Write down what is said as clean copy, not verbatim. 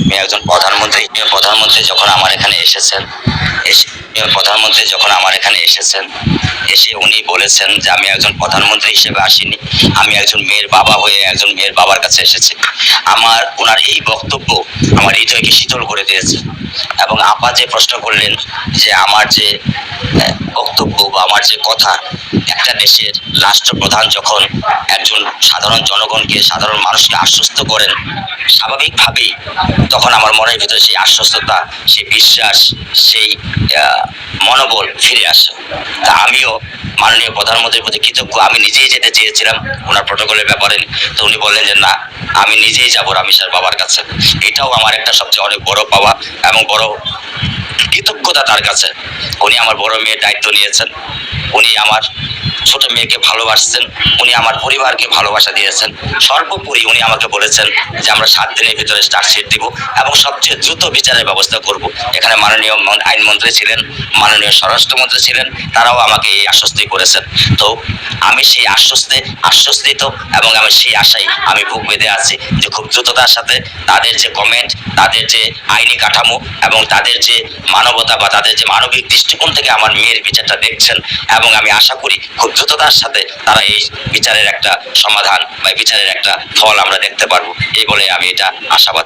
উনি একজন প্রধানমন্ত্রী যখন আমার এখানে এসেছেন, এসে উনি বলেছেন যে আমি একজন প্রধানমন্ত্রী হিসেবে আসিনি, আমি একজন মেয়ের বাবা হয়ে একজন মেয়ের বাবার কাছে এসেছি। ওনার এই বক্তব্য আমার হৃদয়কে শীতল করে দিয়েছে। এবং আপা যে প্রশ্ন করলেন যে আমার যে বক্তব্য বা আমার যে কথা, একটা দেশের রাষ্ট্রপ্রধান যখন একজন সাধারণ জনগণকে, সাধারণ মানুষকে আশ্বস্ত করেন, স্বাভাবিকভাবেই তখন আমার মনের ভিতরে সেই আশ্বস্ততা, সেই বিশ্বাস, সেই মনোবল ফিরে আসে। তা আমিও মাননীয় প্রধানমন্ত্রীর প্রতি কৃতজ্ঞ। আমি নিজেই যেতে চেয়েছিলাম ওনার প্রটোকলের ব্যাপারে, তো উনি বললেন যে না, আমি নিজেই যাবো রামিসার বাবার কাছে। এটাও আমার একটা সবচেয়ে অনেক বড় পাওয়া এবং বড় কৃতজ্ঞতা তার কাছে। উনি আমার বড় মেয়ের দায়িত্ব নিয়েছেন, উনি আমার ছোট মেয়েকে ভালোবাসছেন, উনি আমার পরিবারকে ভালোবাসা দিয়েছেন। সর্বোপরি উনি আমাকে বলেছেন যে আমরা 7 দিনের ভিতরে চার্জশিট দিব এবং সবচেয়ে দ্রুত বিচারের ব্যবস্থা করব। এখানে মাননীয় আইনমন্ত্রী ছিলেন, মাননীয় স্বরাষ্ট্রমন্ত্রী ছিলেন, তারাও আমাকে এই আশ্বস্তি করেছেন। তো আমি সেই আশ্বস্তিত এবং আমি সেই আশায় আমি বুক বেঁধে আছি যে খুব দ্রুততার সাথে তাদের যে কমেন্ট, তাদের যে আইনি কাঠামো এবং তাদের যে মানবতা বা তাদের যে মানবিক দৃষ্টিকোণ থেকে আমার মেয়ের বিচারটা দেখছেন, এবং আমি আশা করি খুব দ্রুততার সাথে তারা এই বিচারের একটা সমাধান বা বিচারের একটা ফল আমরা দেখতে পারবো, এই বলে আমি এটা আশাবাদ।